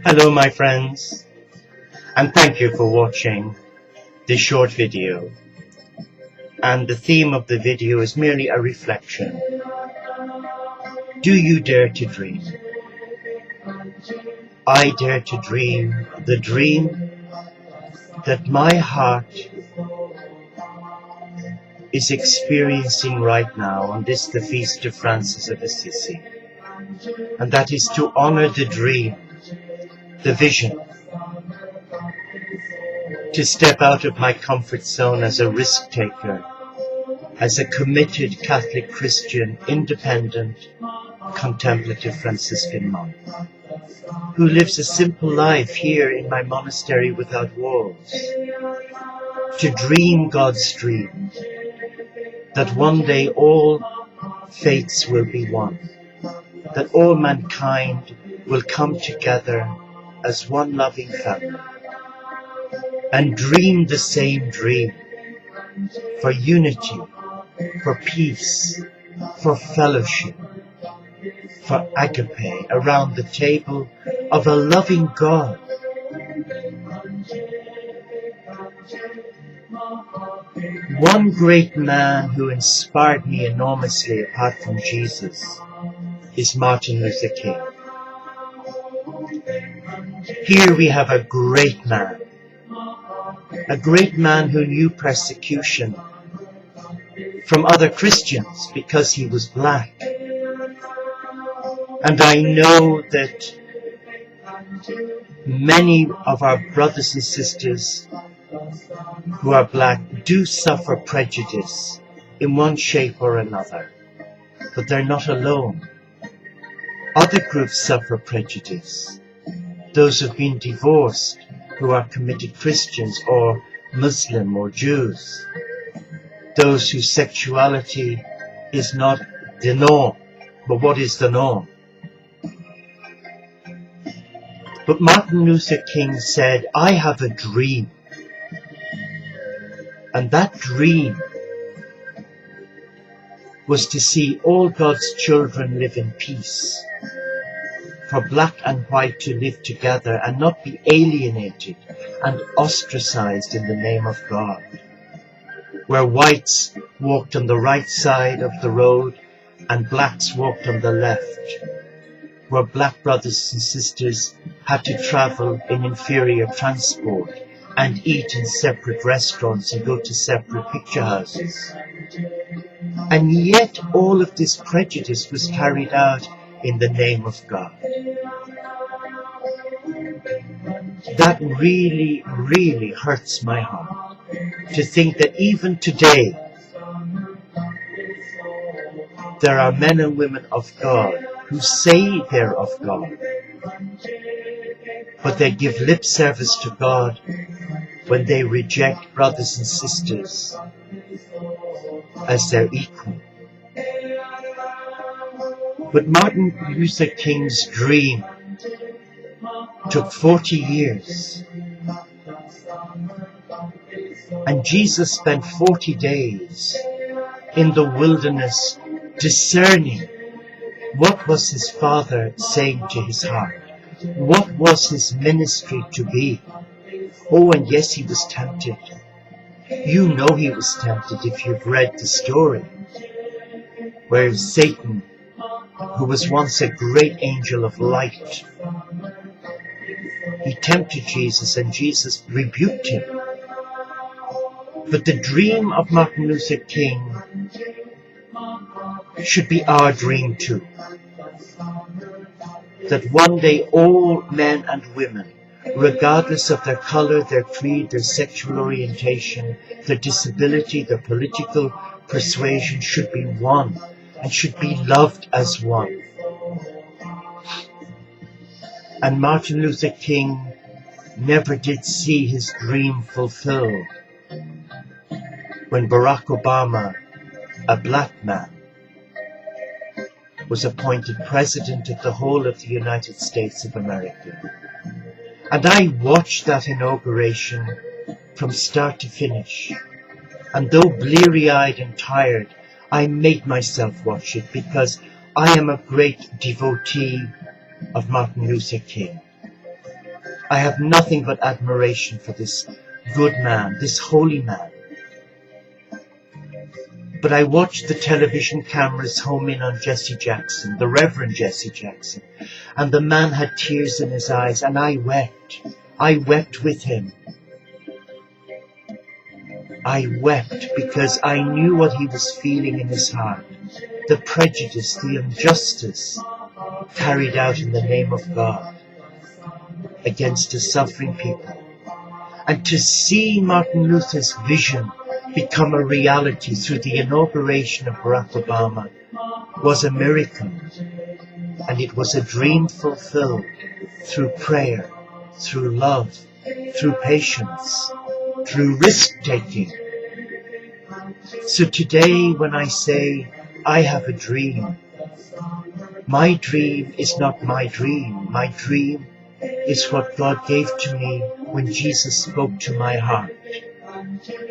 Hello my friends, and thank you for watching this short video. And the theme of the video is merely a reflection. Do you dare to dream? I dare to dream the dream that my heart is experiencing right now on this, the feast of Francis of Assisi. And that is to honor the dream, the vision, to step out of my comfort zone as a risk taker, as a committed Catholic Christian, independent, contemplative Franciscan monk, who lives a simple life here in my monastery without walls, to dream God's dream, that one day all faiths will be one, that all mankind will come together as one loving family, and dream the same dream, for unity, for peace, for fellowship, for agape around the table of a loving God. One great man who inspired me enormously apart from Jesus is Martin Luther King. Here we have a great man who knew persecution from other Christians because he was black. And I know that many of our brothers and sisters who are black do suffer prejudice in one shape or another, but they're not alone. Other groups suffer prejudice. Those who've been divorced, who are committed Christians or Muslim or Jews. Those whose sexuality is not the norm. But what is the norm? But Martin Luther King said, I have a dream. And that dream was to see all God's children live in peace, for black and white to live together and not be alienated and ostracized in the name of God, where whites walked on the right side of the road and blacks walked on the left, where black brothers and sisters had to travel in inferior transport and eat in separate restaurants and go to separate picture houses. And yet all of this prejudice was carried out in the name of God. That really, really hurts my heart, to think that even today there are men and women of God who say they're of God, but they give lip service to God when they reject brothers and sisters as their equal. But Martin Luther King's dream took 40 years. And Jesus spent 40 days in the wilderness discerning what was his Father saying to his heart. What was his ministry to be? Oh, and yes, he was tempted. You know he was tempted if you've read the story, where Satan, who was once a great angel of light, he tempted Jesus and Jesus rebuked him. But the dream of Martin Luther King should be our dream too. That one day all men and women, regardless of their color, their creed, their sexual orientation, their disability, their political persuasion, should be one and should be loved as one. And Martin Luther King never did see his dream fulfilled when Barack Obama, a black man, was appointed president of the whole of the United States of America. And I watched that inauguration from start to finish. And though bleary-eyed and tired, I made myself watch it because I am a great devotee of Martin Luther King. I have nothing but admiration for this good man, this holy man. But I watched the television cameras home in on Jesse Jackson, the Reverend Jesse Jackson, and the man had tears in his eyes, and I wept. I wept with him. I wept because I knew what he was feeling in his heart, the prejudice, the injustice carried out in the name of God against a suffering people. And to see Martin Luther's vision become a reality through the inauguration of Barack Obama was a miracle. And it was a dream fulfilled through prayer, through love, through patience, through risk-taking. So today when I say, I have a dream, my dream is not my dream. My dream is what God gave to me when Jesus spoke to my heart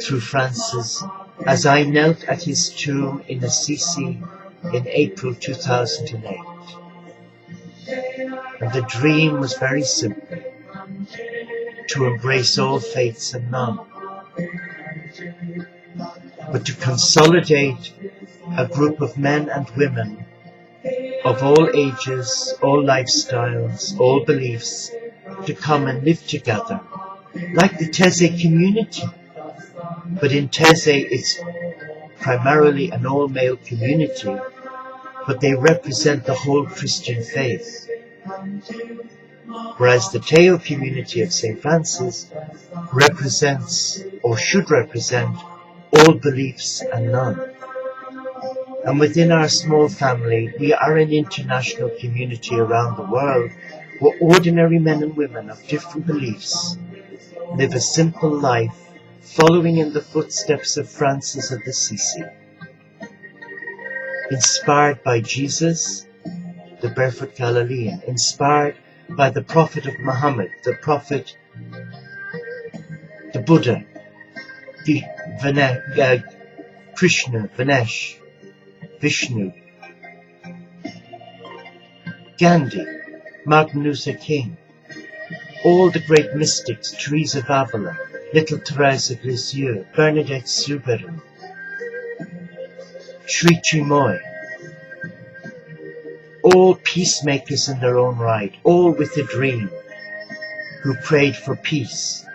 through Francis as I knelt at his tomb in Assisi in April 2008. And the dream was very simple, to embrace all faiths and none, but to consolidate a group of men and women of all ages, all lifestyles, all beliefs, to come and live together, like the Taizé community. But in Taizé it's primarily an all-male community, but they represent the whole Christian faith. Whereas the Teo community of St. Francis represents, or should represent, all beliefs and none. And within our small family, we are an international community around the world where ordinary men and women of different beliefs live a simple life following in the footsteps of Francis of Assisi. Inspired by Jesus, the barefoot Galilean, inspired by the prophet of Muhammad, the prophet, the Buddha, the Krishna, Ganesh, Vishnu, Gandhi, Martin Luther King, all the great mystics, Teresa of Avila, Little Thérèse of Lisieux, Bernadette Soubirous, Sri Chinmoy, all peacemakers in their own right, all with a dream, who prayed for peace.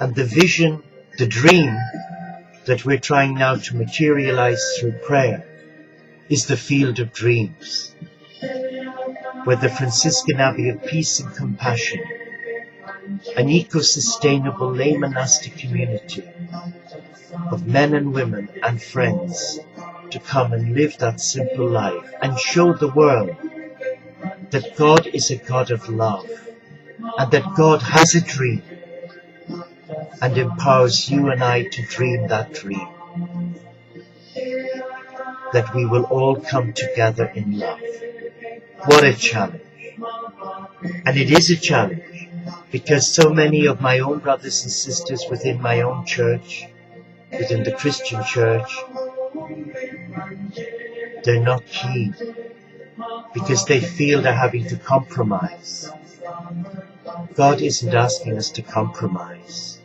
And the vision, the dream that we're trying now to materialize through prayer is the Field of Dreams, where the Franciscan Abbey of Peace and Compassion, an eco-sustainable lay monastic community of men and women and friends to come and live that simple life and show the world that God is a God of love and that God has a dream and empowers you and I to dream that dream, that we will all come together in love. What a challenge. And it is a challenge because so many of my own brothers and sisters within my own church, within the Christian church, they're not keen because they feel they're having to compromise. God isn't asking us to compromise.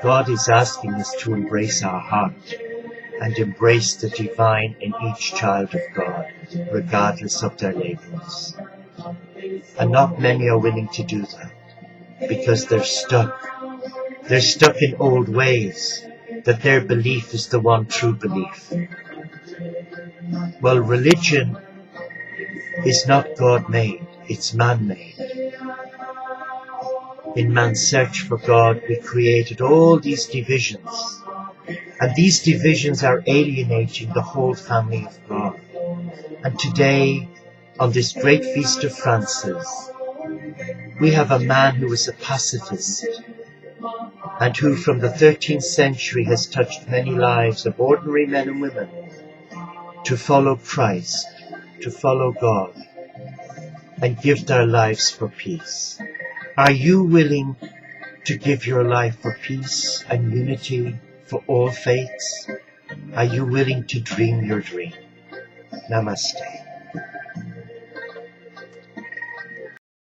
God is asking us to embrace our heart and embrace the divine in each child of God, regardless of their labels. And not many are willing to do that because they're stuck. They're stuck in old ways, that their belief is the one true belief. Well, religion is not God-made, it's man-made. In man's search for God, we created all these divisions. And these divisions are alienating the whole family of God. And today, on this great feast of Francis, we have a man who is a pacifist and who from the 13th century has touched many lives of ordinary men and women to follow Christ, to follow God, and give their lives for peace. Are you willing to give your life for peace and unity for all faiths? Are you willing to dream your dream? Namaste.